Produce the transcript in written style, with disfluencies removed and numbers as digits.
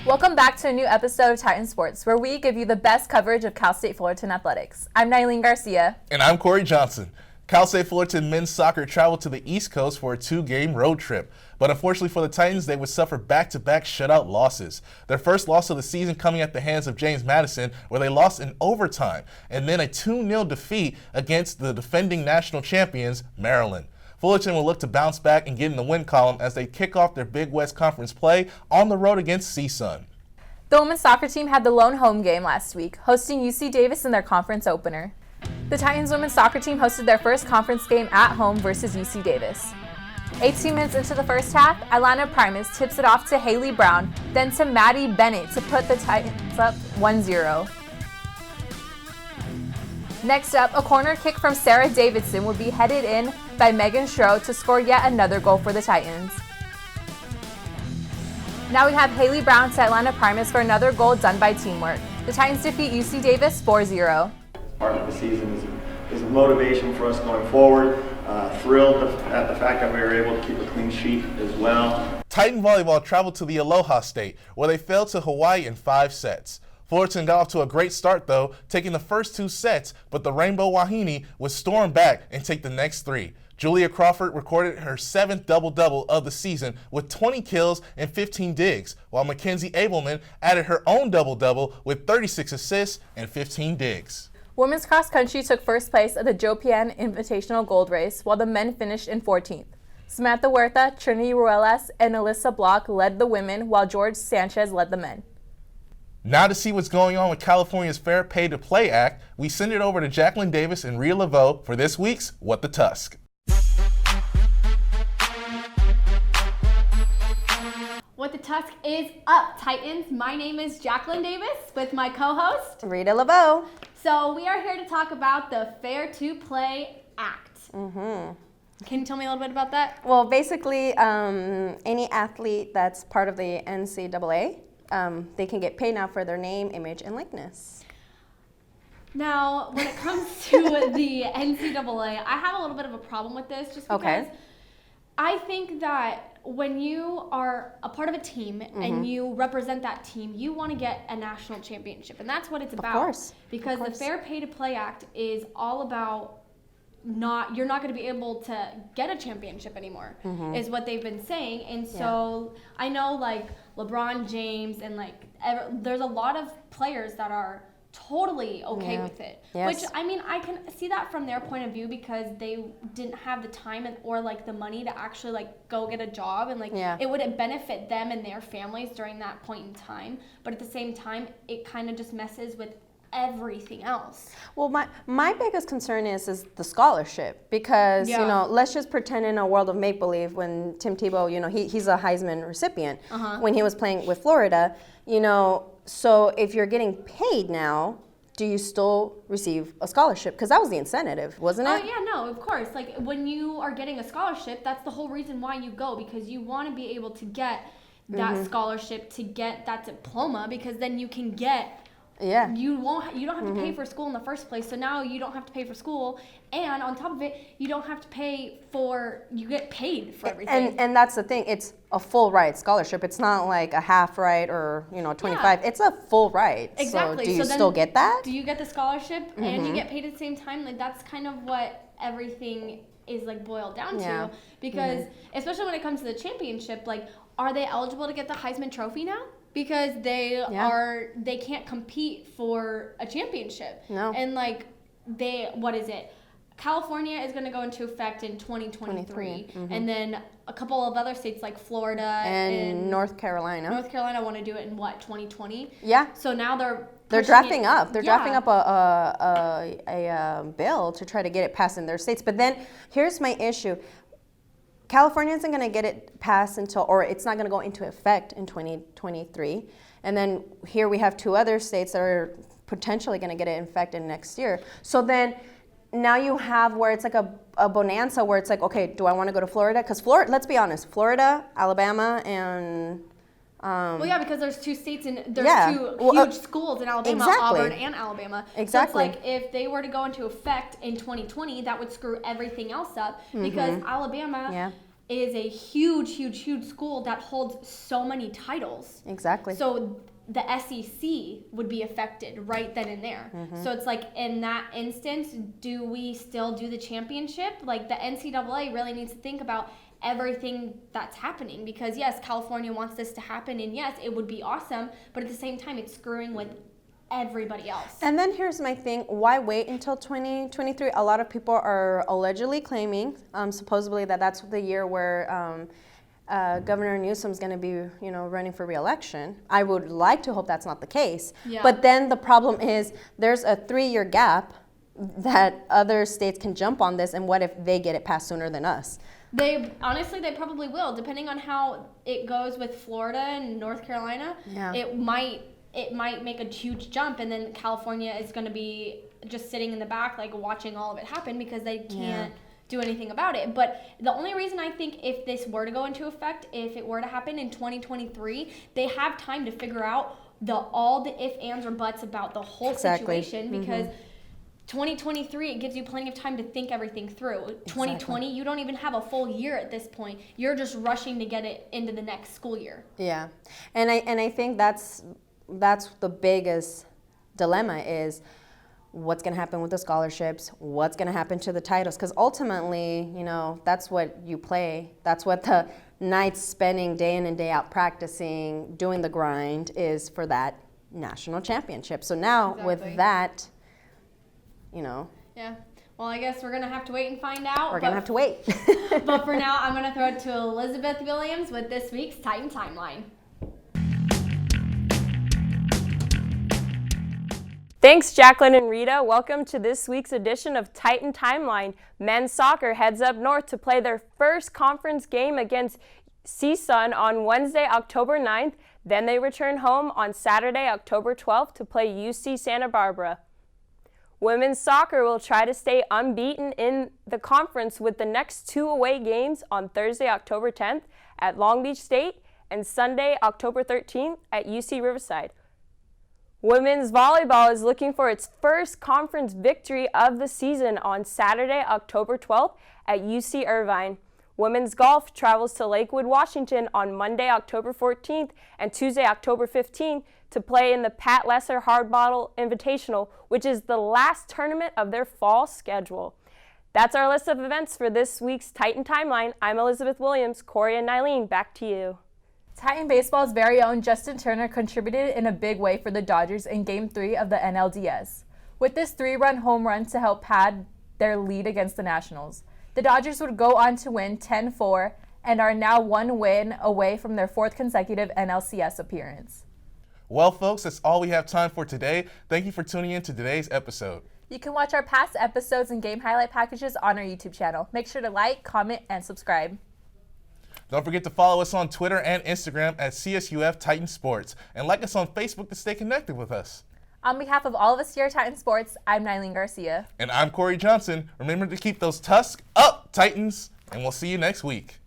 Welcome back to a new episode of Titan Sports, where we give you the best coverage of Cal State Fullerton athletics. I'm Nylene Garcia. And I'm Corey Johnson. Cal State Fullerton men's soccer traveled to the East Coast for a 2-game road trip. But unfortunately for the Titans, they would suffer back-to-back shutout losses. Their first loss of the season coming at the hands of James Madison, where they lost in overtime, and then a 2-0 defeat against the defending national champions, Maryland. Fullerton will look to bounce back and get in the win column as they kick off their Big West Conference play on the road against CSUN. The women's soccer team had the lone home game last week, hosting UC Davis in their conference opener. The Titans women's soccer team hosted their first conference game at home versus UC Davis. 18 minutes into the first half, Atlanta Primus tips it off to Haley Brown, then to Maddie Bennett to put the Titans up 1-0. Next up, a corner kick from Sarah Davidson would be headed in by Megan Schroe to score yet another goal for the Titans. Now we have Haley Brown to Atlanta Primus for another goal done by teamwork. The Titans defeat UC Davis 4-0. Part of the season is a motivation for us going forward. Thrilled at the fact that we were able to keep a clean sheet as well. Titan volleyball traveled to the Aloha State, where they fell to Hawaii in 5 sets. Fullerton got off to a great start, though, taking the first 2 sets, but the Rainbow Wahine would storm back and take the next 3. Julia Crawford recorded her 7th double-double of the season with 20 kills and 15 digs, while Mackenzie Abelman added her own double-double with 36 assists and 15 digs. Women's cross country took first place at the Joe Pian Invitational Gold Race, while the men finished in 14th. Samantha Huerta, Trinity Ruelas, and Alyssa Block led the women, while George Sanchez led the men. Now to see what's going on with California's Fair Pay to Play Act, we send it over to Jacqueline Davis and Rhea Laveau for this week's What the Tusk. What the Tusk is up, Titans. My name is Jacqueline Davis with my co-host, Rita Laveau. So we are here to talk about the Fair to Play Act. Can you tell me a little bit about that? Well, basically, any athlete that's part of the NCAA, they can get paid now for their name, image, and likeness. Now, when it comes to the NCAA, I have a little bit of a problem with this just because I think that when you are a part of a team and you represent that team, you want to get a national championship. And that's what it's about. Of course. Because the Fair Pay to Play Act is all about you're not going to be able to get a championship anymore, is what they've been saying. And so I know like LeBron James and there's a lot of players that are totally okay with it. Yes. Which, I mean, I can see that from their point of view because they didn't have the time or the money to actually go get a job and it wouldn't benefit them and their families during that point in time. But at the same time, it kind of just messes with everything else. Well, my biggest concern is the scholarship because, let's just pretend in a world of make-believe when Tim Tebow, he's a Heisman recipient when he was playing with Florida, so if you're getting paid now, do you still receive a scholarship? Because that was the incentive, wasn't it? Oh, yeah, no, of course. When you are getting a scholarship, that's the whole reason why you go, because you want to be able to get that scholarship, to get that diploma, because then you can get you don't have to pay for school in the first place, so now you don't have to pay for school, and on top of it, you don't have to you get paid for everything. And that's the thing, it's a full ride scholarship. It's not like a half ride or 25. It's a full ride. Exactly. So do you still get that? Do you get the scholarship and you get paid at the same time? That's kind of what everything is boiled down to, because especially when it comes to the championship, are they eligible to get the Heisman Trophy now? Because they can't compete for a championship. No. And what is it? California is going to go into effect in 2023. And then a couple of other states like Florida and North Carolina. North Carolina want to do it in 2020? Yeah. So now they're drafting up. They're drafting up a bill to try to get it passed in their states. But then here's my issue. California isn't going to get it passed or it's not going to go into effect in 2023. And then here we have 2 other states that are potentially going to get it infected next year. So then now you have where it's a bonanza where it's okay, do I want to go to Florida? Because Florida, let's be honest, Florida, Alabama, and well, yeah, because there's 2 states and there's 2 huge schools in Alabama, Auburn and Alabama. Exactly. So it's if they were to go into effect in 2020, that would screw everything else up because Alabama is a huge school that holds so many titles. Exactly. So the SEC would be affected right then and there. So it's like, in that instance, do we still do the championship? Like, the NCAA really needs to think about everything that's happening, because yes, California wants this to happen, and yes, it would be awesome, but at the same time, it's screwing with everybody else. And then here's my thing, why wait until 2023? A lot of people are allegedly claiming, supposedly, that's the year where Governor Newsom's going to be, running for re-election. I would like to hope that's not the case. Yeah. But then the problem is there's a 3-year gap that other states can jump on this, and what if they get it passed sooner than us? They probably will, depending on how it goes with Florida and North Carolina. Yeah. It might make a huge jump, and then California is going to be just sitting in the back, like, watching all of it happen, because they can't do anything about it. But the only reason I think, if this were to go into effect, if it were to happen in 2023, they have time to figure out all the ifs, ands, or buts about the whole situation, because 2023, it gives you plenty of time to think everything through. 2020, you don't even have a full year at this point. You're just rushing to get it into the next school year. Yeah, and I think that's the biggest dilemma, is what's going to happen with the scholarships, what's going to happen to the titles, because ultimately, that's what you play. That's what the nights spending day in and day out practicing, doing the grind, is for that national championship. So now with that, Yeah. Well, I guess we're going to have to wait and find out. We're going to have to wait. But for now, I'm going to throw it to Elizabeth Williams with this week's Titan Timeline. Thanks, Jacqueline and Rita. Welcome to this week's edition of Titan Timeline. Men's soccer heads up north to play their first conference game against CSUN on Wednesday, October 9th. Then they return home on Saturday, October 12th to play UC Santa Barbara. Women's soccer will try to stay unbeaten in the conference with the next 2 away games on Thursday, October 10th at Long Beach State and Sunday, October 13th at UC Riverside. Women's volleyball is looking for its first conference victory of the season on Saturday, October 12th at UC Irvine. Women's golf travels to Lakewood, Washington on Monday, October 14th and Tuesday, October 15th to play in the Pat Lesser Hard Bottle Invitational, which is the last tournament of their fall schedule. That's our list of events for this week's Titan Timeline. I'm Elizabeth Williams. Corey and Nylene, back to you. Titan Baseball's very own Justin Turner contributed in a big way for the Dodgers in Game 3 of the NLDS, with this 3-run home run to help pad their lead against the Nationals. The Dodgers would go on to win 10-4 and are now 1 win away from their 4th consecutive NLCS appearance. Well, folks, that's all we have time for today. Thank you for tuning in to today's episode. You can watch our past episodes and game highlight packages on our YouTube channel. Make sure to like, comment, and subscribe. Don't forget to follow us on Twitter and Instagram at CSUF Titan Sports, and like us on Facebook to stay connected with us. On behalf of all of us here at Titan Sports, I'm Nylene Garcia. And I'm Corey Johnson. Remember to keep those tusks up, Titans, and we'll see you next week.